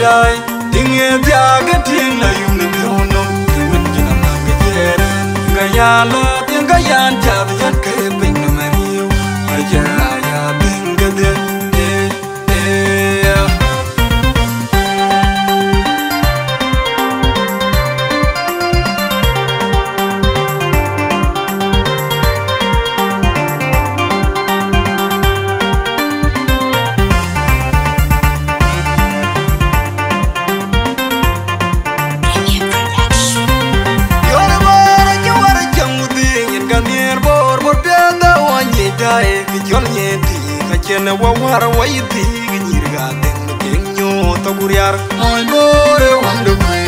dai ding e dia ga ting la yu na bi hono min jina ma ga jere ga ya lo tin ga yan cha ya ke pin na ma riu ma ja ya ding ga de Kena wawar waiti nyirga deng kenyo to guriar moy more wando kwe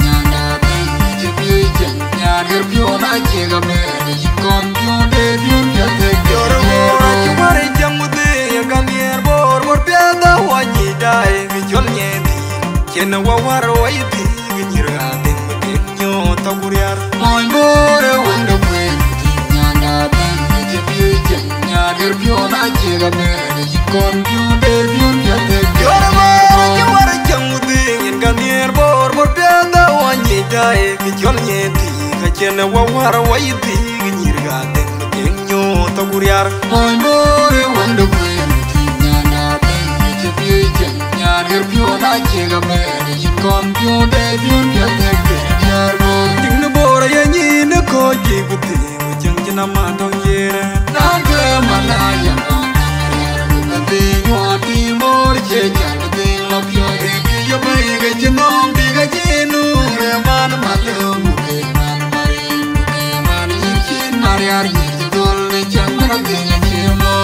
nyanda deng jebi jen nyar pyo na jega me kon pyo de yun ya te yor mora chumare jamude gandier bor peda waji dai jol nyeti kena wawar waiti nyirga deng kenyo to guriar moy more wando kwe nyanda deng jebi jen nyar pyo na jega me kon pyo de yun ya te yor mora chumare jamude gandier bor peda waji dai jol nyeti kena wawar waiti nyirga deng kenyo to guriar moy more wando kwe nyanda deng jebi jen nyar pyo na jega me kon pyo de yun ya te yar bor ting no bora ya ni ne ko jiguti jeng jina ma dong yere na ga malaya de yo ti mor che jan de lo pyo de yo me ga jinom di ga jinu re man ma le mu ke man mari ke man yin chin mari ar yin dol le chan ra de nya che mo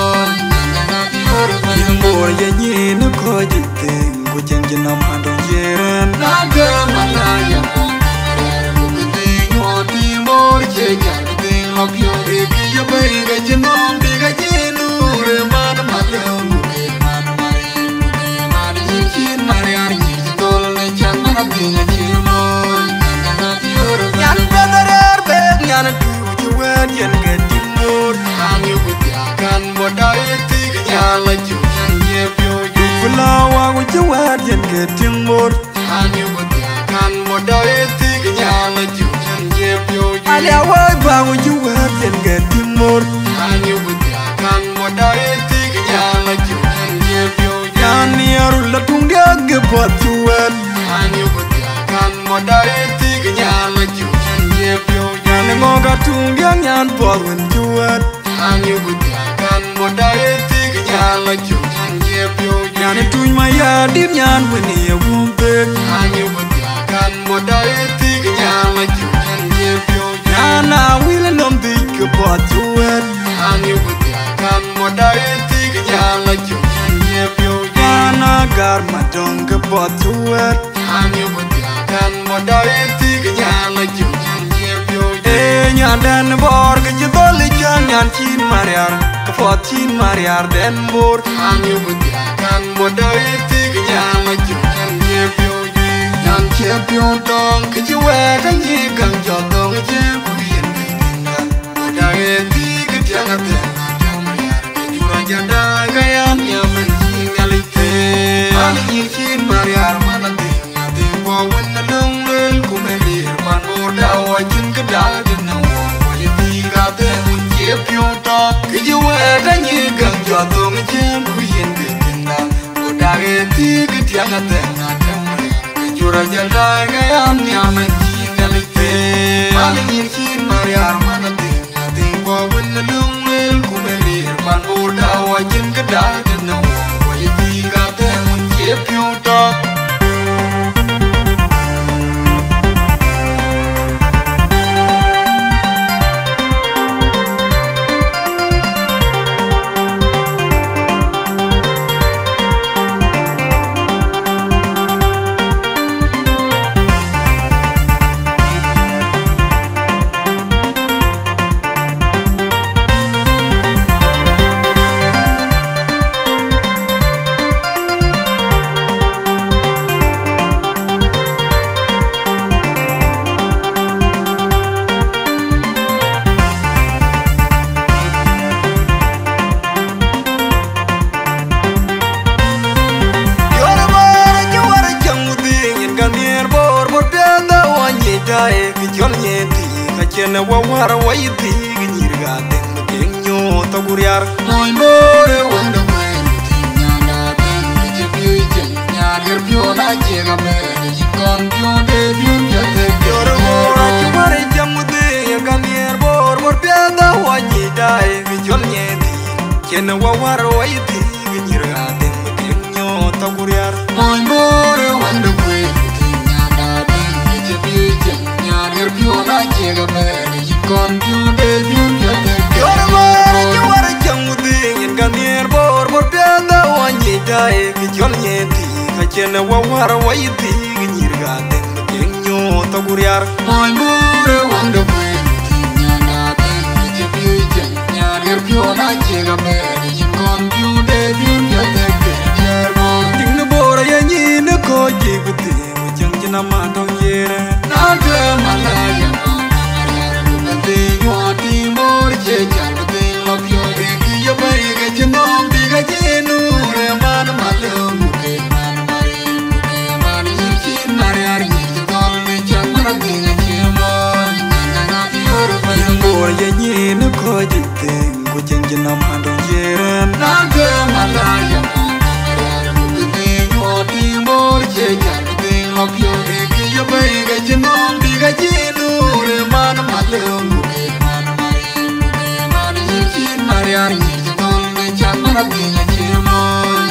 na ti hor ma yin bor ya ni ne ko jite ko jeng jina ma dong yere na ga malaya de yo ti mor che jan de lo pyo de yo me ga jinom di ga jinu re man ma le Yan better beg yan tu when yan get more and you with ya can what I think yan like you ye pyo you flower with you when yan getting more and you with ya can what I think yan like you ye pyo you alia way ba with you when yan getting more and you with ya can what I think yan like you ye pyo you yan near la tung dia ge pot you when and you with ya can what I think yan like you ye pyo yan ngoga tung dia yan pot when you when and you with ya can what I think yan like you ye pyo yan tuñ ma ya dir yan when ye wumpe and you with ya can what I think yan like you ye pyo yan na will nom dik pot you when and you with ya can what I think yan like you ye pyo yan agar ma dong pot you when and you with ya can what I think yan like you ye pyo nyan den bor ke jidol nyan chin mariar ke pot chin mariar den bor and you with ya can what I think yan like you ye pyo nyan che pyo dong ke ji we ta ni gang jo dong che ku yen dinga what I think yan ate mariar ke jura janda ga yan men chin galite and you chin mariar mana de bo wen na long lel ku me lir man bor da wa chin ke da na wa ye ti ga de un che pyo to ke ji we ta ni gang jo dong che ku yen dinga what I think yan ate Jura janda ga men chin galite and you chin mariar mana de bo wen na long lel ku me lir man bor da wa chin ke da na wa ye ti ga de un che pyo to Kachena wawara waiti Gnyirga tengu tenyo taguriar Moi more wanda mwen Tinyana tengu jepiu jen Nyar pyo na jega mene Jikon pyo de pyo jate Yoro mora chumare jamude Yaganier bor piada wanyi dai Gijol nyeti Kena wawara waiti Gnyirga tengu tenyo taguriar Moi more wanda mwen Tinyana tengu jepiu jen Nyar pyo na jega mene Jikon pyo de pyo jate Yoro mora chumare jamude Yaganier bor piada wanyi dai Gijol nyeti Kachena wawara waiti Gnyirga tengu tenyo taguriar Moi more wanda mwen Tinyana tengu jepiu jen Nyar pyo na jega mene Jikon pyo de pyo jate Ting bora ya nyine ko jiguti Mujang jina matong yere Nade malaya Nade yuati mor jejal Nade lopyo Eki ya bayi jinom Diga jenu Reman malum Muke man mare Muke man yirchin Mare ari Jitol Mechang Maratinga jemon Nana diyor Ting bora ya nyine ko jiguti Mujang jina matong yere Nade malaya Timor chejar ding lopyo eki ya bayi jinom diga jinu reman malum man yirchin mariar yirtol mechang maratinga jemon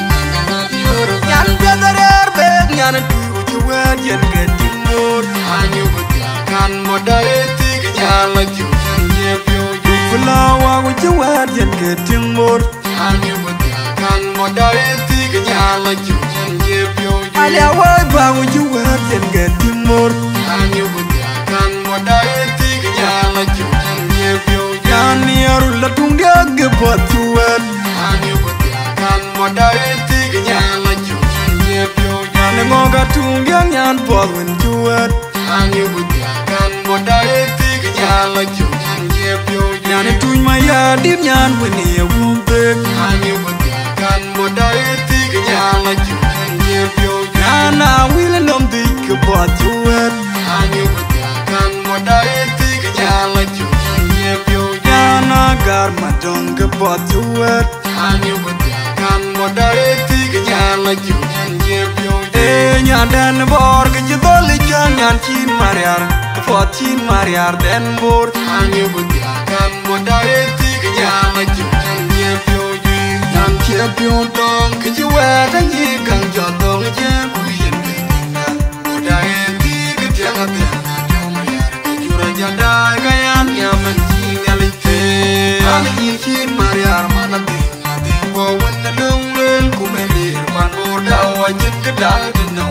yan badarer be yan tujuan yan getimor anyu butiakan modale tignyala jujan yepyo fulawa wujuan yan getimor anyu butiakan modale tignyala jujan Alia wai bangu juwet yen getimor Anyu butiakan modai tiga nyala jujan yepyo Yani arula tungga gebot juwet Anyu butiakan modai tiga nyala jujan yepyo Yani ngoga tungga nyan podwen juwet Anyu butiakan modai tiga nyala jujan yepyo Yani tuny maya dir nyan weni ya wumpek Anyu butiakan modai tiga nyala jujan yepyo Nana wile nom dik bot juwet Anyu butiakan modai tiga nyala jujan yepyo Nana gar madong bot juwet Anyu butiakan modai tiga nyala jujan yepyo Nyandan bor ke jitol ikan nyan chin mariar Kepot chin mariar den bor Anyu butiakan modai tiga nyala jujan yepyo Nyan yepyo dong ke juwet anyi kang jotong jen Jandai kayan yaman jingalite Ani yirchin mariar mana tinga Timbo wanda lunglel kumelir Man boda wajin kedal dina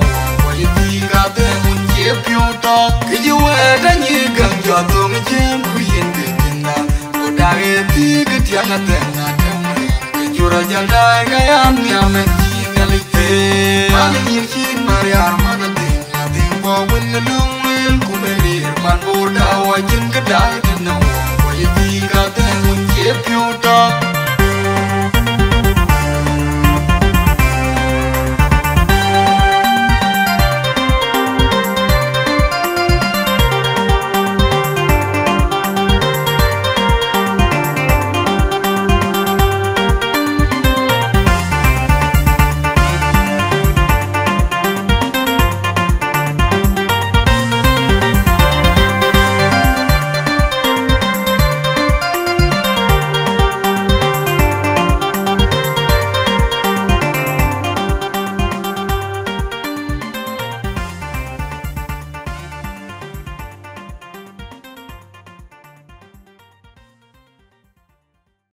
Wajin kate unjep yutok Kejiwet anyi gang jotong jem kuyen ketinda Boda eti ketianga tenga temri Kejura jandai kayan yaman jingalite Ani yirchin mariar mana tinga Timbo wanda lunglel kumelir Man boda wajin kedal dina Wajin kate unjep yutok